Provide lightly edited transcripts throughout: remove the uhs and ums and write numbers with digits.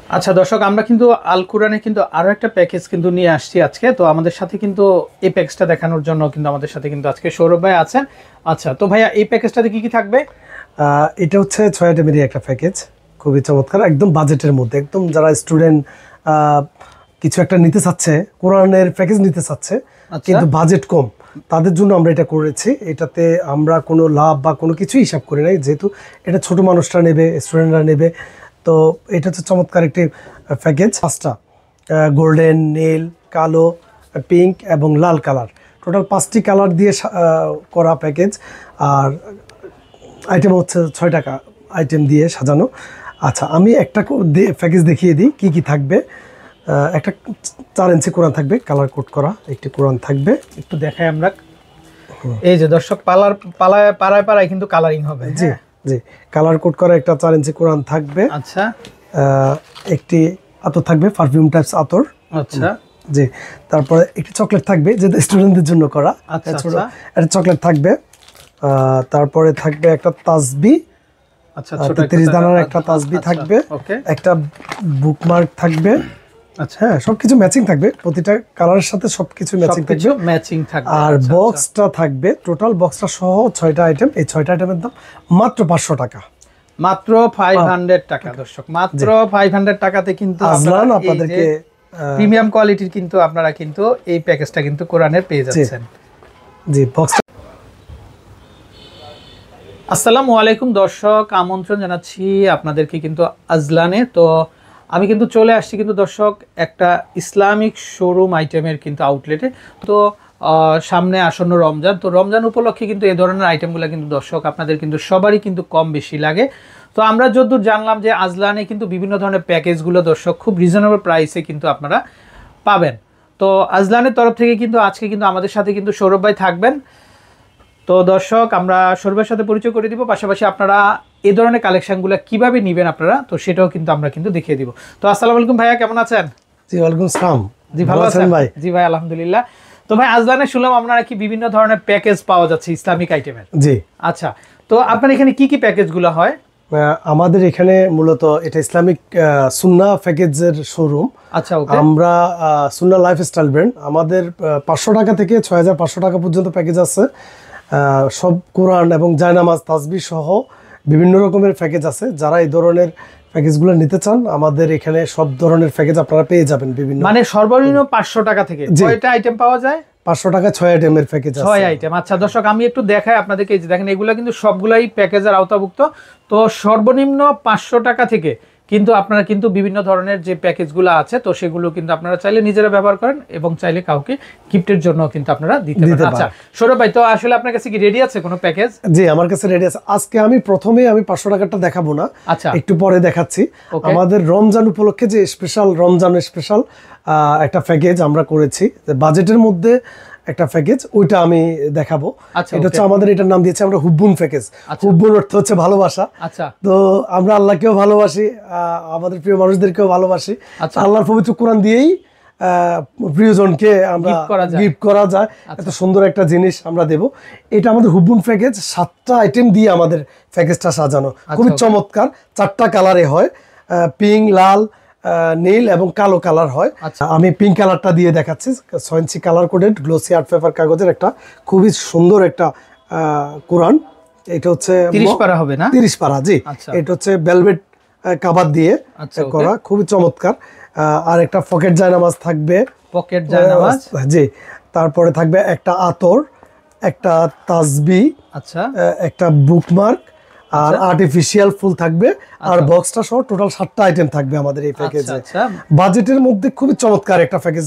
আচ্ছা দর্শক, আমরা কিন্তু আল কোরআনে কিন্তু আরো একটা প্যাকেজ কিন্তু নিয়ে আসছি আজকে। তো আমাদের সাথে কিন্তু এই প্যাকেজটা দেখানোর জন্য কিন্তু আমাদের সাথে কিন্তু আজকে সৌরভ ভাই আছেন। আচ্ছা, তো ভাইয়া এই প্যাকেজটাতে কি কি থাকবে? এটা হচ্ছে 6 আইটেমেরই একটা প্যাকেজ, খুবই চমৎকার, একদম বাজেটের মধ্যে, একদম যারা স্টুডেন্ট কিছু একটা নিতে চাচ্ছে, কোরআনের প্যাকেজ নিতে চাচ্ছে কিন্তু বাজেট কম, তাদের জন্য আমরা এটা করেছি। এটাতে আমরা কোনো লাভ বা কোনো কিছু হিসাব করি নাই, যেহেতু এটা ছোট মানুষরা নেবে, স্টুডেন্টরা নেবে। তো এটা হচ্ছে চমৎকার একটি প্যাকেজ। 5টা গোল্ডেন, নীল, কালো, পিঙ্ক এবং লাল কালার, টোটাল 5টি কালার দিয়ে করা প্যাকেজ। আর আইটেম হচ্ছে 6টা আইটেম দিয়ে সাজানো। আচ্ছা, আমি একটা প্যাকেজ দেখিয়ে দিই কি কি থাকবে। একটা 4 ইঞ্চি কোরআন থাকবে, কালার কোড করা একটি কোরআন থাকবে, একটু দেখাই আমরা। এই যে দর্শক, পাড়ায় কিন্তু কালারিং হবে। জি জি, কালার কোড করা একটা 4 ইঞ্চি কোরআন থাকবে। আচ্ছা, একটি আতর থাকবে, পারফিউম টাইপস আতর। আচ্ছা জি, তারপরে একটি চকলেট থাকবে, যেটা স্টুডেন্টদের জন্য করা। আচ্ছা, একটা চকলেট থাকবে। তারপরে থাকবে একটা তাসবি, আচ্ছা 30 দানার একটা তাসবি থাকবে, একটা বুকমার্ক থাকবে। আচ্ছা, হ্যাঁ, সবকিছু ম্যাচিং থাকবে, প্রতিটা কালারের সাথে সবকিছু ম্যাচিং থাকবে। আর বক্সটা থাকবে, টোটাল বক্সটা সহ 6টা আইটেম। এই 6টা আইটেমের দাম মাত্র 500 টাকা, মাত্র 500 টাকা। দর্শক, মাত্র 500 টাকাতে কিন্তু আজলান আপনাদেরকে প্রিমিয়াম কোয়ালিটির কিন্তু আপনারা কিন্তু এই প্যাকেজটা কিন্তু কোরআনের পেয়ে যাচ্ছেন। জি, বক্স। আসসালামু আলাইকুম দর্শক, আমন্ত্রণ জানাচ্ছি আপনাদেরকে কিন্তু আজলানে। তো আমি কিন্তু চলে আসছি কিন্তু দর্শক একটা ইসলামিক শোরুম আইটেমের কিন্তু আউটলেটে। তো সামনে আসন্ন রমজান, তো রমজান উপলক্ষে কিন্তু এই ধরনের আইটেমগুলো কিন্তু দর্শক আপনাদের কিন্তু সবারই কিন্তু কম বেশি লাগে। তো আমরা যতদূর জানলাম যে আজলানে কিন্তু বিভিন্ন ধরনের প্যাকেজগুলো দর্শক খুব রিজনেবল প্রাইসে কিন্তু আপনারা পাবেন। তো আজলানের তরফ থেকে কিন্তু আজকে কিন্তু আমাদের সাথে কিন্তু সৌরভ ভাই থাকবেন। তো দর্শক, আমরা সৌরভের সাথে পরিচয় করে দিব, পাশাপাশি আপনারা এই ধরনের কালেকশনগুলো কিভাবে নেবেন আপনারা, তো সেটাও কিন্তু আমরা কিন্তু দেখিয়ে দিব। তো আসসালামু আলাইকুম ভাইয়া, কেমন আছেন? জি, ওয়ালাইকুম আসসালাম। জি, ভালো আছেন ভাই? জি ভাই, আলহামদুলিল্লাহ। তো ভাই, আজলানে শুনলাম আপনারা কি বিভিন্ন ধরনের প্যাকেজ পাওয়া যাচ্ছে ইসলামিক আইটেমের। জি, আচ্ছা, তো আপনার এখানে কি কি প্যাকেজগুলো হয়? আমাদের এখানে মূলত এটা ইসলামিক সুন্নাহ প্যাকেজের শোরুম। আচ্ছা, আমরা সুন্নাহ লাইফস্টাইল ব্র্যান্ড। আমাদের 500 টাকা থেকে 6500 টাকা পর্যন্ত প্যাকেজ আছে। সব কোরআন এবং জায়নামাজ, তাসবিহ সহ বিভিন্ন রকমের প্যাকেজ আছে। যারা এই ধরনের প্যাকেজগুলো নিতে চান, আমাদের এখানে সব ধরনের প্যাকেজ আপনারা পেয়ে যাবেন। বিভিন্ন, মানে সর্বনিম্ন 500 টাকা থেকে কয়টা আইটেম পাওয়া যায়? 500 টাকা 6 আইটেমের প্যাকেজ আছে। 6 আইটেম। আচ্ছা দর্শক, আমি একটু দেখাই আপনাদেরকে। এই যে দেখেন, এগুলো কিন্তু সবগুলাই প্যাকেজের আওতাভুক্ত। তো সর্বনিম্ন 500 টাকা থেকে কিন্তু আপনারা কিন্তু বিভিন্ন ধরনের যে প্যাকেজগুলো আছে, তো সেগুলো কিন্তু আপনারা চাইলে নিজেরা ব্যবহার করেন এবং চাইলে কাউকে গিফটের জন্য কিন্তু আপনারা দিতে পারেন। আচ্ছা সৌরভ ভাই, তো আসলে আপনার কাছে কি রেডি আছে কোনো প্যাকেজ? জি, আমার কাছে রেডি আছে। আজকে আমি প্রথমে 500 টাকাটা দেখাবো না, আচ্ছা একটু পরে দেখাচ্ছি। আমাদের রমজান উপলক্ষে যে স্পেশাল, রমজানের স্পেশাল একটা প্যাকেজ আমরা করেছি, বাজেটের মধ্যে একটা প্যাকেজ, ওইটা আমি দেখাবো। এটা হচ্ছে আমাদের, এটার নাম দিয়েছে আমরা হুব্বুন প্যাকেজ। হুব্বুন অর্থ হচ্ছে ভালোবাসা। আচ্ছা, তো আমরা আল্লাহকেও ভালোবাসি, আমাদের প্রিয় মানুষদেরকেও ভালোবাসি। আল্লাহর পবিত্র কোরআন দিয়েই প্রিয়জনকে আমরা গিফট করা যায়। এত সুন্দর একটা জিনিস আমরা দেব। এটা আমাদের হুব্বুন প্যাকেজ, 7টা আইটেম দিয়ে আমাদের প্যাকেজটা সাজানো, খুবই চমৎকার। 4টা কালারে হয়, পিঙ্ক, লাল, নীল এবং কালো কালার হয়। আমি পিঙ্ক কালারটা দিয়ে দেখাচ্ছি। 6 inch colour coded glossy art paper কাগজের একটা খুবই সুন্দর একটা কোরআন। এটা হচ্ছে 30 পারা হবে না? 30 পারা, জি। এটা হচ্ছে ভেলভেট কাভার দিয়ে করা, খুবই চমৎকার। আর একটা পকেট জায়নামাজ থাকবে, পকেট জায়নামাজ, জি। তারপরে থাকবে একটা আতর, একটা তাসবি, আচ্ছা, একটা বুকমার্ক, আর আর্টিফিশিয়াল ফুল থাকবে। আর বক্সটা সহ টোটাল 7টা আইটেম থাকবে আমাদের এই প্যাকেজে। বাজেটের মধ্যে খুবই চমৎকার একটা প্যাকেজ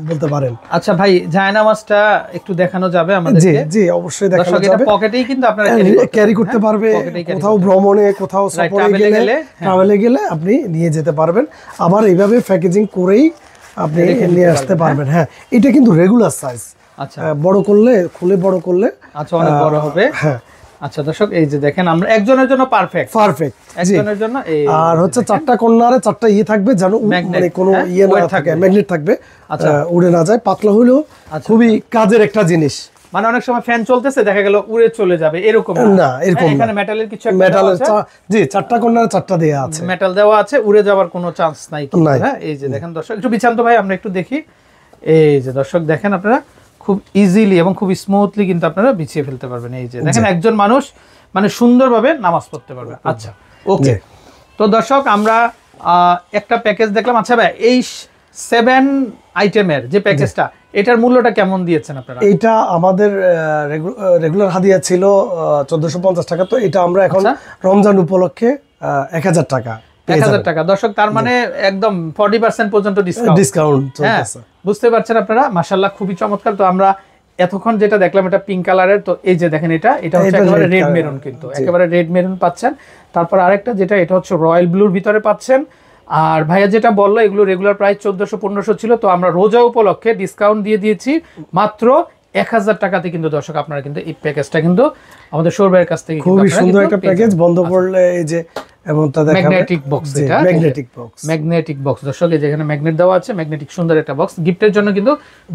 বলতে পারেন। আচ্ছা ভাই, জায়নামাজটা একটু দেখানো যাবে আমাদেরকে? জি জি, অবশ্যই দেখানো যাবে। এটা পকেটেই কিন্তু আপনারা ক্যারি করতে পারবে, কোথাও ভ্রমণে, কোথাও সফরে গেলে, ট্রাভেলে গেলে আপনি নিয়ে যেতে পারবেন। আবার এইভাবে প্যাকেজিং করেই আপনি নিয়ে আসতে পারবেন। হ্যাঁ, এটা কিন্তু রেগুলার সাইজ। আচ্ছা, বড় করলে, খুলে বড় করলে আচ্ছা অনেক বড় হবে। হ্যাঁ। আচ্ছা দর্শক, এই যে দেখেন, আমরা একজনের জন্য পারফেক্ট একজনের জন্য। আর হচ্ছে 4টা কর্নারে 4টা থাকবে, যেন মানে কোনো না থাকে, ম্যাগনেট থাকবে, উড়ে না যায়। পাতলা হলেও খুবই কাজের একটা জিনিস, মানে অনেক সময় ফ্যান চলতেছে দেখা গেল উড়ে চলে যাবে এরকম না, এরকম এখানে মেটালের কিছু একটা মেটালের জি 4টা কর্নার 4টা দেয়া আছে, মেটাল দেওয়া আছে, উড়ে যাওয়ার কোনো চান্স নাই। হ্যাঁ এই যে দেখেন দর্শক, একটু বিছান্ত ভাই আমরা একটু দেখি। এই যে দর্শক দেখেন আপনারা খুব ইজিলি এবং খুব স্মুথলি কিন্তু আপনারা বিছিয়ে ফেলতে পারবেন। এই যে দেখেন একজন মানুষ মানে সুন্দরভাবে নামাজ পড়তে পারবে। আচ্ছা ওকে, তো দর্শক আমরা একটা প্যাকেজ দেখলাম। আচ্ছা ভাই এই 7 আইটেমের যে প্যাকেজটা, এটার মূল্যটা কেমন দিয়েছেন আপনারা? এটা আমাদের রেগুলার হাদিয়া ছিল 1450 টাকা, তো এটা আমরা এখন রমজান উপলক্ষে 1000 টাকা 1000 টাকা। দর্শক তার মানে একদম 40% পর্যন্ত ডিসকাউন্ট চলতেছে। বুঝতে পারছেন আপনারা, মাশাআল্লাহ খুবই চমৎকার। তো আমরা এতক্ষণ যেটা দেখলাম এটা পিঙ্ক কালারের, তো এই যে দেখেন এটা হচ্ছে একেবারে রেড মেরুন, কিন্তু একেবারে রেড মেরুন পাচ্ছেন। তারপর আরেকটা যেটা এটা হচ্ছে রয়্যাল ব্লুর ভিতরে পাচ্ছেন। আর ভাইয়া যেটা বললো এগুলো রেগুলার প্রাইস 1400-1500 ছিল, তো আমরা রোজা উপলক্ষে ডিসকাউন্ট দিয়ে দিয়েছি মাত্র 1000 টাকাতে। কিন্তু দর্শক আপনারা কিন্তু এই প্যাকেজটা কিন্তু আমাদের সৌর ভাইয়ের কাছ থেকে খুবই সুন্দর একটা প্যাকেজ, বন্ধ করলে এই যে এমনটা দেখাবে ম্যাগনেটিক বক্স, এটা ম্যাগনেটিক বক্স দর্শক, এই যেখানে ম্যাগনেট দেওয়া আছে, ম্যাগনেটিক সুন্দর একটা বক্স, গিফটের জন্য কিন্তু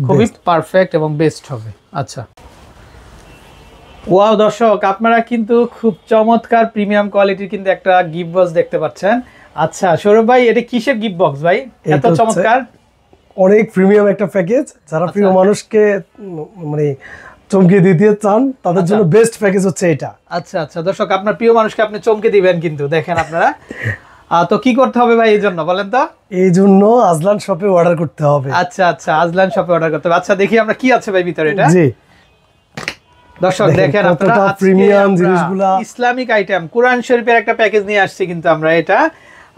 খুবই পারফেক্ট এবং বেস্ট হবে। আচ্ছা ওয়াও দর্শক, আপনারা কিন্তু খুব চমৎকার প্রিমিয়াম কোয়ালিটির কিন্তু একটা গিফট বক্স দেখতে পাচ্ছেন। আচ্ছা সৌরভ ভাই এটা কিসের গিফট বক্স ভাই এত চমৎকার? অনেক প্রিমিয়াম একটা প্যাকেজ, যারা প্রিয় মানুষকে মানে চমকে দিতে চান তাদের জন্য বেস্ট প্যাকেজ হচ্ছে এটা। আচ্ছা আচ্ছা দর্শক, আপনার প্রিয় মানুষকে আপনি চমকে দিবেন কিন্তু দেখেন আপনারা। তো কি করতে হবে ভাই এই জন্য বলেন তো? এই জন্য আজলান শপে অর্ডার করতে হবে। আচ্ছা আচ্ছা, আজলান শপে অর্ডার করতে হবে। আচ্ছা দেখি আমরা কি আছে ভাই ভিতরে এটা। জি দর্শক দেখেন আপনারা প্রিমিয়াম জিনিসগুলা, ইসলামিক আইটেম, কোরআন শরীফের একটা প্যাকেজ নিয়ে আসছি কিন্তু আমরা এটা।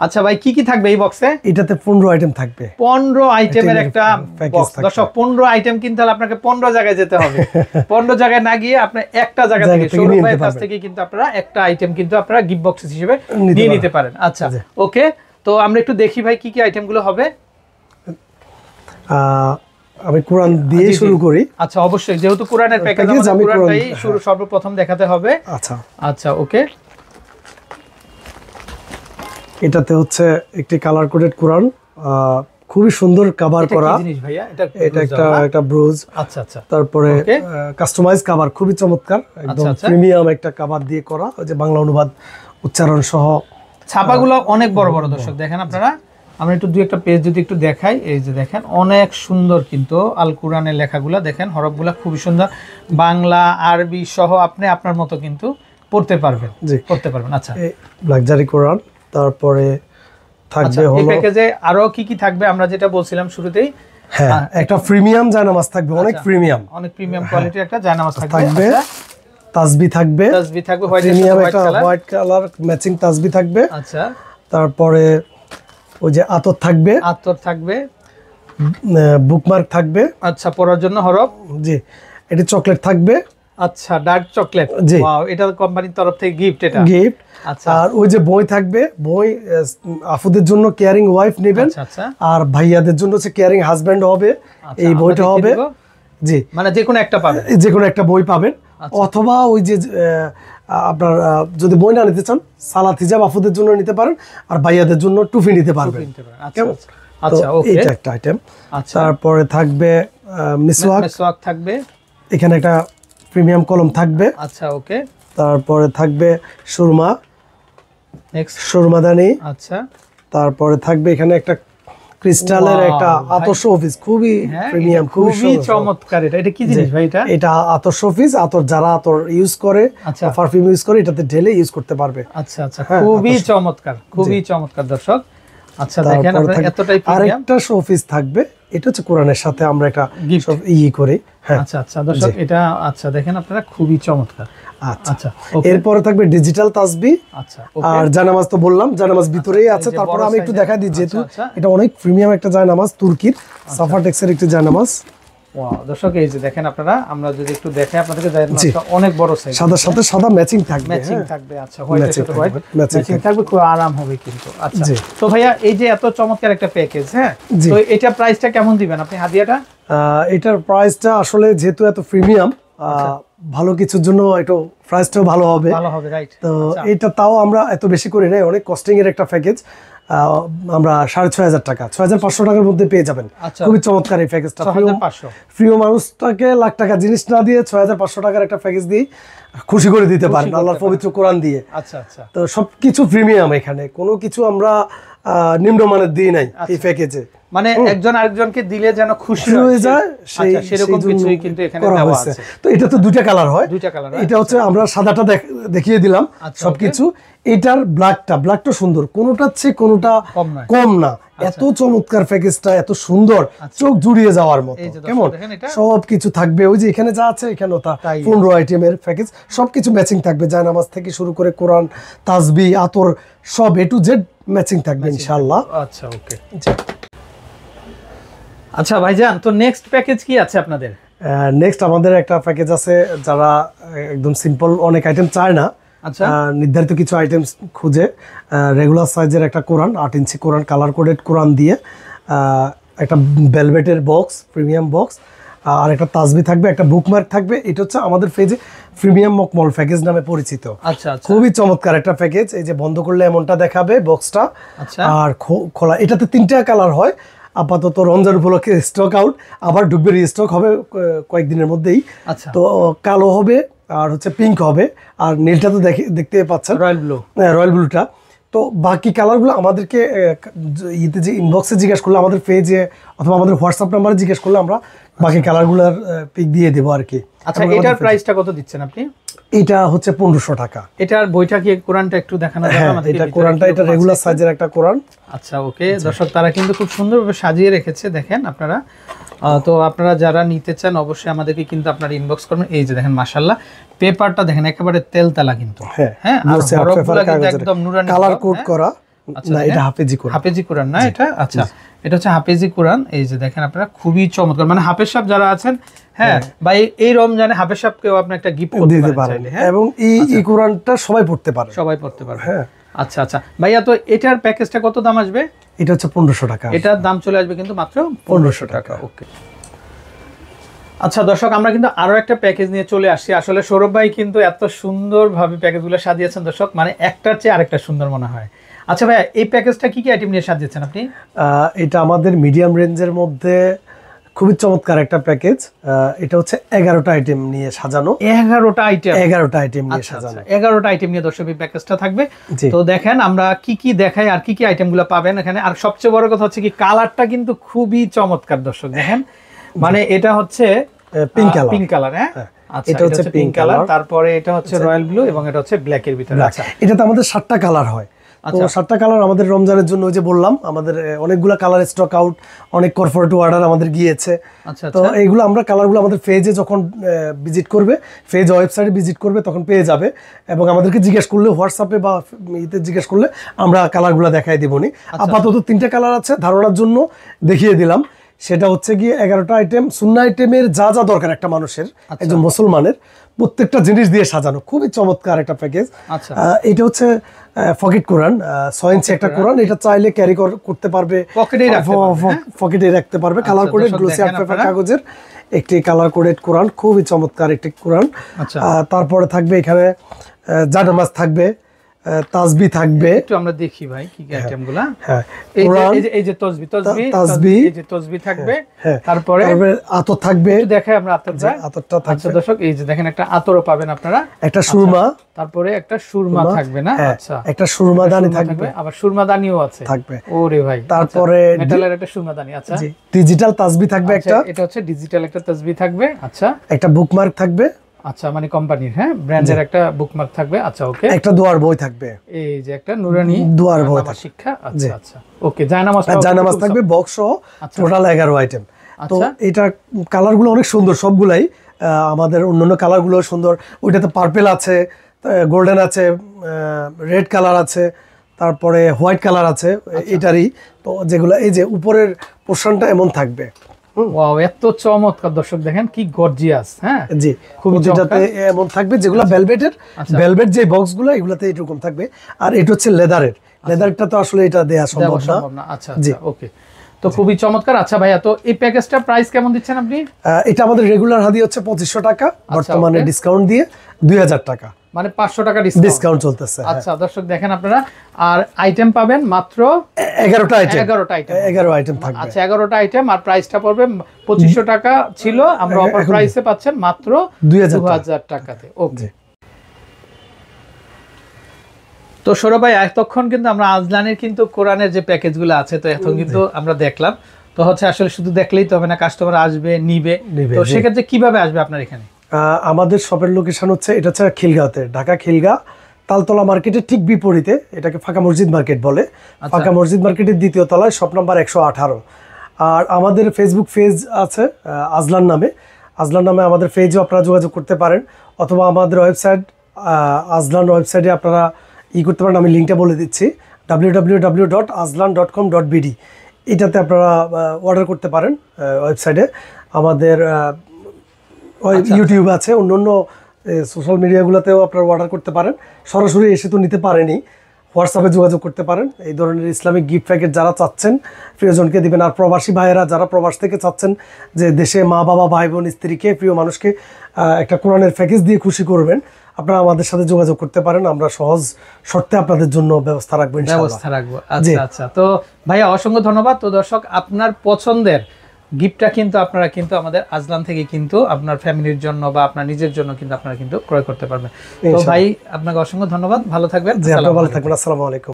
আচ্ছা ভাই কি কি থাকবে এই বক্সে? এটাতে 15 আইটেম থাকবে। 15 আইটেমের একটা বক্স দর্শক, 15 আইটেম কিনতে হলে আপনাকে 15 জায়গায় যেতে হবে। 15 জায়গায় না গিয়ে আপনি একটা জায়গা থেকে সৌরভ ভাইয়ের কাছ থেকে কিন্তু আপনারা একটা আইটেম কিন্তু আপনারা গিফট বক্স হিসেবে নিয়ে নিতে পারেন। আচ্ছা ওকে, তো আমরা একটু দেখি ভাই কি কি আইটেম গুলো হবে। আমি কোরআন দিয়ে শুরু করি। আচ্ছা অবশ্যই, যেহেতু কোরআনের প্যাকেজ আমি কোরআনটাই সর্বপ্রথম দেখাতে হবে। আচ্ছা আচ্ছা ওকে, এটাতে হচ্ছে একটি কালার কোডেড কোরআন, খুবই সুন্দর কভার করা। কি জিনিস ভাইয়া এটা? এটা একটা ব্রুজ। আচ্ছা আচ্ছা, তারপরে কাস্টমাইজ কভার, খুবই চমৎকার, একদম প্রিমিয়াম একটা কভার দিয়ে করা, ওই যে বাংলা অনুবাদ উচ্চারণ সহ। ছাপাগুলো অনেক বড় বড় দর্শক দেখেন আপনারা। আমরা একটু দুই একটা পেজ যদি একটু দেখাই, এই যে দেখেন অনেক সুন্দর কিন্তু আল কোরআনের লেখাগুলো দেখেন, হরফগুলো খুবই সুন্দর, বাংলা আরবি সহ আপনি আপনার মতো কিন্তু পড়তে পারবেন। পড়তে পারবেন। আচ্ছা লাক্সারি কোরআন। তারপরে থাকবে হলো এই প্যাকেজে আরো কি কি থাকবে আমরা যেটা বলছিলাম শুরুতেই। হ্যাঁ একটা প্রিমিয়াম জায়নামাজ থাকবে, অনেক প্রিমিয়াম কোয়ালিটির একটা জায়নামাজ থাকবে। তাসবিহ থাকবে, প্রিমিয়াম একটা হোয়াইট কালার ম্যাচিং তাসবিহ থাকবে। আচ্ছা তারপরে ওই যে আতর থাকবে, বুকমার্ক থাকবে। আচ্ছা পড়ার জন্য হরফ। জি এটা চকলেট থাকবে। আচ্ছা ডার্ক চকলেট, ওয়াও এটা কোম্পানির তরফ থেকে গিফট, এটা গিফট। আচ্ছা আর ওই যে বই থাকবে, বই আফুদের জন্য কেয়ারিং ওয়াইফ নেবেন, আর ভাইয়াদের জন্য হচ্ছে কেয়ারিং হাজবেন্ড হবে। এই বইটা হবে, জি মানে যে কোনো একটা পাবেন, যে কোনো একটা বই পাবেন। অথবা ওই যে আপনার যদি বই না নিতে চান, সালাত হিজাব আফুদের জন্য নিতে পারেন, আর ভাইয়াদের জন্য টুপি নিতে পারবেন। আচ্ছা ওকে, এটা একটা আইটেম। তারপরে থাকবে মিসওয়াক থাকবে, এখানে একটা প্রিমিয়াম কলম থাকবে। আচ্ছা ওকে, তারপরে থাকবে সুরমা, নেক্সট সুরমাদানি। আচ্ছা তারপরে থাকবে এখানে একটা ক্রিস্টালের একটা আতর শোপিস, খুবই প্রিমিয়াম, খুবই চমৎকার। এটা কি জিনিস ভাই? এটা আতর শোপিস, আতর যারা আতর ইউজ করে, পারফিউম ইউজ করে, এটাতে ঢেলে ইউজ করতে পারবে। আচ্ছা আচ্ছা, খুবই চমৎকার, খুবই চমৎকার দর্শক। আচ্ছা দেখেন আপনারা এতটাই প্রিমিয়াম। আরেকটা শোপিস থাকবে, এটা হচ্ছে কোরআনের সাথে আমরা একটা গিফট করি। আচ্ছা আচ্ছা দর্শক এটা আচ্ছা দেখেন আপনারা খুবই চমৎকার। আচ্ছা এরপরে থাকবে ডিজিটাল তাসবিহ। আচ্ছা আর জায়নামাজ তো বললাম, জায়নামাজ ভিতরেই আছে। তারপর আমি একটু দেখা দিই, যেহেতু এটা অনেক প্রিমিয়াম একটা জায়নামাজ, তুর্কির সাফাটেক্সের একটি জায়নামাজ। ওয়াও দর্শক এই যে দেখেন আপনারা, আমরা যদি একটু দেখাই আপনাদেরকে, জায়নামাজটা অনেক বড় সাইজ, সাদার সাথে সাদা ম্যাচিং থাকবে। আচ্ছা হোয়াইটের সাথে হোয়াইট ম্যাচিং থাকবে, খুব আরাম হবে কিন্তু। আচ্ছা তো ভাইয়া এই যে এত চমৎকার একটা প্যাকেজ, হ্যাঁ তো এটা প্রাইসটা কেমন দিবেন আপনি হাদিয়াটা? এটার প্রাইসটা আসলে যেহেতু এত প্রিমিয়াম, ভালো কিছুর জন্য একটু প্রাইসটাও ভালো হবে, রাইট। তো এটা তাও আমরা এত বেশি করি না, অনেক কস্টিং এর একটা প্যাকেজ, আমরা 6,500 টাকা 6,500 টাকার মধ্যে পেয়ে যাবেন। খুবই চমৎকার এই প্যাকেজটা, প্রিয় মানুষটাকে লাখ টাকা জিনিস না দিয়ে 6,500 টাকার একটা প্যাকেজ দিয়ে খুশি করে দিতে পারেন আল্লাহর পবিত্র কোরআন দিয়ে। তো সবকিছু প্রিমিয়াম, এখানে কোনো কিছু আমরা নিম্নমানের দিই নাই এই প্যাকেজে, মানে একজন আরেকজনকে দিলে যেন খুশি হয়ে যায় সেরকম কিছুই কিন্তু এখানে দেওয়া আছে। তো এটা তো দুইটা কালার হয়, এটা হচ্ছে আমরা সাদাটা দেখিয়ে দিলাম সবকিছু, এটার ব্ল্যাকটা সুন্দর, কোনোটার চেয়ে কোনোটা কম না, এত চমৎকার প্যাকেজটা, এত সুন্দর, চোখ জুড়িয়ে যাওয়ার মতো, কেমন সবকিছু থাকবে। ওই যে এখানে যা আছে এখানেও তা 15 আইটেমের প্যাকেজ, সবকিছু ম্যাচিং থাকবে, জায়নামাজ থেকে শুরু করে কোরআন, তাসবিহ, আতর, সব A to Z ম্যাচিং থাকবে ইনশাআল্লাহ। আচ্ছা ওকে, আচ্ছা ভাইজান, তো নেক্সট প্যাকেজ কি আছে আপনাদের? নেক্সট আমাদের একটা প্যাকেজ আছে, যারা একদম সিম্পল অনেক আইটেম চায় না, নির্ধারিত কিছু আইটেম খুঁজে, রেগুলার সাইজের একটা কোরআন, 8 ইঞ্চি কোরআন, কালার কোডেড কোরআন দিয়ে একটা ভেলভেটের বক্স, প্রিমিয়াম বক্স, আর একটা তাসবিহ থাকবে, একটা বুকমার্ক থাকবে। এটা হচ্ছে আমাদের পেজে প্রিমিয়াম মকমল প্যাকেজ নামে পরিচিত। আচ্ছা, খুবই চমৎকার একটা প্যাকেজ। এই যে বন্ধ করলে এমনটা দেখাবে বক্সটা, আর খোলা, এটাতে 3টা কালার হয়। আপাতত রমজান উপলক্ষে স্টক আউট, আবার ঢুকবে, রিস্টক হবে কয়েকদিনের মধ্যেই। তো কালো হবে আর হচ্ছে পিঙ্ক হবে, আর নীলটা তো দেখতে পাচ্ছেন রয়্যাল ব্লুটা। তো বাকি কালারগুলো আমাদেরকে ইতে যে ইনবক্সে জিজ্ঞেস করলে, আমাদের পেজে অথবা আমাদের হোয়াটসঅ্যাপ নাম্বারে জিজ্ঞেস করলে আমরা বাকি কালারগুলোর পিক দিয়ে দেবো আর কি। আচ্ছা, এটার প্রাইসটা কত দিচ্ছেন আপনি? এটা হচ্ছে 1500 টাকা। এটার বইটা কি, কোরআনটা একটু দেখানো যাবে আমাদের? এটা কোরআনটা, এটা রেগুলার সাইজের একটা কোরআন। আচ্ছা ওকে দর্শক, তারা কিন্তু খুব সুন্দরভাবে সাজিয়ে রেখেছে, দেখেন আপনারা। তো আপনারা যারা নিতে চান অবশ্যই আমাদেরকে কিন্তু আপনারা ইনবক্স করবেন। এই যে দেখেন মাশাআল্লাহ, পেপারটা দেখেন একেবারে তেলতালা কিন্তু, হ্যাঁ, আর হরফগুলো কিন্তু একদম নুরানি, কালার কোড করা। না, এটা হাফেজি কোরআন না এটা? আচ্ছা, এটা হচ্ছে হাফেজি কোরআন। এই যে দেখেন আপনারা, খুবই চমৎকার, মানে হাফেজ সাহেব যারা আছেন, হ্যাঁ, বা এই রমজানে হাফেজ সাহেবকেও আপনি একটা গিফট করতে পারেন, এবং এই কোরআনটা সবাই পড়তে পারে, হ্যাঁ। আচ্ছা আচ্ছা ভাইয়া, তো এটার প্যাকেজটা কত দাম আসবে? এটা হচ্ছে 1500 টাকা। এটার দাম চলে আসবে কিন্তু মাত্র 1500 টাকা। ওকে, আচ্ছা দর্শক, আমরা কিন্তু আরো একটা প্যাকেজ নিয়ে চলে আসছি। আসলে সৌরভ ভাই কিন্তু এত সুন্দরভাবে প্যাকেজগুলো সাজিয়েছেন দর্শক, মানে একটার চেয়ে আরেকটা সুন্দর মনে হয়। আচ্ছা ভাইয়া, এই প্যাকেজটা কি কি আইটেম নিয়ে সাজিয়েছেন আপনি? এটা আমাদের মিডিয়াম রেঞ্জের মধ্যে খুবই চমৎকার একটা প্যাকেজ। এটা হচ্ছে 11টা আইটেম নিয়ে সাজানো। 11টা আইটেম নিয়ে সাজানো, 11টা আইটেম নিয়ে দর্শক এই প্যাকেজটা থাকবে। তো দেখেন আমরা কি কি দেখাই আর কি কি আইটেমগুলো পাবেন এখানে। আর সবচেয়ে বড় কথা হচ্ছে কি, কালারটা কিন্তু খুবই চমৎকার দর্শক, দেখেন, মানে এটা হচ্ছে পিঙ্ক কালার, হ্যাঁ, আচ্ছা, এটা হচ্ছে পিঙ্ক কালার, তারপরে এটা হচ্ছে রয়্যাল ব্লু, এবং এটা হচ্ছে ব্ল্যাক এর ভিতরে। আচ্ছা, এটাতে আমাদের 7টা কালার হয়। তো 7টা কালার আমাদের রমজানের জন্য, ওই যে বললাম, আমাদের অনেকগুলো কালার স্টক আউট, অনেক কর্পোরেট অর্ডার আমাদের গিয়েছে। তো এইগুলো আমরা কালারগুলো আমাদের পেজে যখন ভিজিট করবে, পেজ ওয়েবসাইটে ভিজিট করবে, তখন পেয়ে যাবে, এবং আমাদেরকে জিজ্ঞেস করলে, হোয়াটসঅ্যাপে বা ইতে জিজ্ঞেস করলে আমরা কালারগুলো দেখাই দেবনি। আপাতত 3টা কালার আছে, ধারণার জন্য দেখিয়ে দিলাম। সেটা হচ্ছে গিয়ে 11টা আইটেম, সুন্নাহ আইটেমের যা যা দরকার একটা মানুষের, একজন মুসলমানের, প্রত্যেকটা জিনিস দিয়ে সাজানো, খুবই চমৎকার একটা প্যাকেজ। এটা হচ্ছে পকেট কোরআন, 6 ইঞ্চি একটা কোরআন। এটা চাইলে ক্যারি করতে পারবে, পকেটে রাখতে পারবে। Colour coded glossy art paper কাগজের একটি কালার কোডেড কোরআন, খুবই চমৎকার একটি কোরআন। তারপরে থাকবে এখানে জায়নামাজ থাকবে, তাসবিহ থাকবে, একটু আমরা দেখি ভাই কি কি আইটেমগুলো। হ্যাঁ, এই যে তাসবিহ, এই যে তাসবিহ থাকবে, তারপরে আতর থাকবে, একটু দেখাই আমরা আতরটা থাকবে। আচ্ছা দর্শক, এই যে দেখেন একটা আতরও পাবেন আপনারা, একটা সুরমা, তারপরে একটা সুরমা থাকবে না? আচ্ছা, একটা সুরমা দানি থাকবে, আবার সুরমা দানিও আছে থাকবে। ওরে ভাই, তারপরে মেটালের একটা সুরমা দানি। আচ্ছা, ডিজিটাল তাসবিহ থাকবে একটা, এটা হচ্ছে ডিজিটাল একটা তাসবিহ থাকবে। আচ্ছা, একটা বুকমার্ক থাকবে, আচ্ছা, মানে কোম্পানির, হ্যাঁ, ব্র্যান্ডের একটা বুকমার্ক থাকবে। আচ্ছা ওকে, একটা দোয়ার বই থাকবে, এই যে একটা নুরানি দোয়ার বই শিক্ষা। আচ্ছা আচ্ছা ওকে, জায়নামাজ থাকবে, বক্স সহ টোটাল 11 আইটেম। তো এটা কালারগুলো অনেক সুন্দর সবগুলাই, আমাদের অন্যান্য কালারগুলো সুন্দর। ওইটাতে পার্পেল আছে, গোল্ডেন আছে, রেড কালার আছে, তারপরে হোয়াইট কালার আছে এটারই। তো যেগুলো, এই যে উপরের পোর্শনটা এমন থাকবে। ওয়াও, এত চমৎকার দর্শক, দেখেন কি গর্জিয়াস। হ্যাঁ জি, খুব যেটাতে এমন থাকবে, যেগুলো ভেলভেটের, ভেলভেট যে বক্সগুলো, এগুলাতে এরকম থাকবে। আর এটা হচ্ছে লেদারটা তো আসলে এটা দেয়া সম্ভব না। আচ্ছা আচ্ছা ওকে, তো খুবই চমৎকার। আচ্ছা ভাইয়া, তো এই প্যাকেজটা প্রাইস কেমন দিচ্ছেন আপনি? এটা আমাদের রেগুলার হাদি হচ্ছে 2500 টাকা, বর্তমানে ডিসকাউন্ট দিয়ে 2000 টাকা, মানে 500 টাকা ডিসকাউন্ট চলতেছে। আচ্ছা দর্শক দেখেন আপনারা, আর আইটেম পাবেন মাত্র 11টা আইটেম, 11 আইটেম থাকবে। আচ্ছা 11টা আইটেম, আর প্রাইসটা পড়বে 2500 টাকা ছিল, আমরা অফার প্রাইসে পাচ্ছেন মাত্র 2000 টাকাতে। ওকে। তো সৌরভ ভাই, এতক্ষণ কিন্তু আমরা আজলানের কিন্তু কোরআনের যে প্যাকেজগুলো আছে, তো এখন কিন্তু আমরা দেখলাম, তো হচ্ছে আসলে শুধু দেখলেই তো হবে না, কাস্টমার আসবে নিবে, তো সেক্ষেত্রে কিভাবে আসবে আপনার এখানে? আমাদের শপের লোকেশন হচ্ছে, এটা হচ্ছে খিলগাঁওতে, ঢাকা খিলগাঁও তালতলা মার্কেটের ঠিক বিপরীতে, এটাকে ফাঁকা মসজিদ মার্কেট বলে। ফাঁকা মসজিদ মার্কেটের দ্বিতীয় তলায়, শপ নাম্বার 118। আর আমাদের ফেসবুক পেজ আছে আজলান নামে, আজলান নামে আমাদের পেজও আপনারা যোগাযোগ করতে পারেন, অথবা আমাদের ওয়েবসাইট আজলান ওয়েবসাইটে আপনারা করতে পারেন। আমি লিঙ্কটা বলে দিচ্ছি, www.azlan.com.bd, এটাতে আপনারা অর্ডার করতে পারেন ওয়েবসাইটে। আমাদের ইউটিউব আছে, অন্য সোশ্যাল মিডিয়াগুলোতেও আপনারা অর্ডার করতে পারেন। সরাসরি এসে তো নিতে পারেনি, হোয়াটসঅ্যাপে যোগাযোগ করতে পারেন। এই ধরনের ইসলামিক গিফট প্যাকেট যারা চাচ্ছেন প্রিয়জনকে দিবেন, আর প্রবাসী ভাইয়েরা যারা প্রবাস থেকে চাচ্ছেন যে দেশে মা বাবা ভাই বোন স্ত্রীকে প্রিয় মানুষকে একটা কোরআনের প্যাকেজ দিয়ে খুশি করবেন, আপনারা আমাদের সাথে যোগাযোগ করতে পারেন। আমরা সহজ শর্তে আপনাদের জন্য ব্যবস্থা রাখবো। আচ্ছা আচ্ছা, তো ভাইয়া অসংখ্য ধন্যবাদ। তো দর্শক, আপনার পছন্দের গিফটটা কিন্তু আপনারা কিন্তু আমাদের আজলান থেকে কিন্তু আপনার ফ্যামিলির জন্য বা আপনার নিজের জন্য কিন্তু আপনারা কিন্তু ক্রয় করতে পারবেন। তো ভাই আপনাকে অসংখ্য ধন্যবাদ, ভালো থাকবেন। ভালো থাকবেন, আসসালামু আলাইকুম।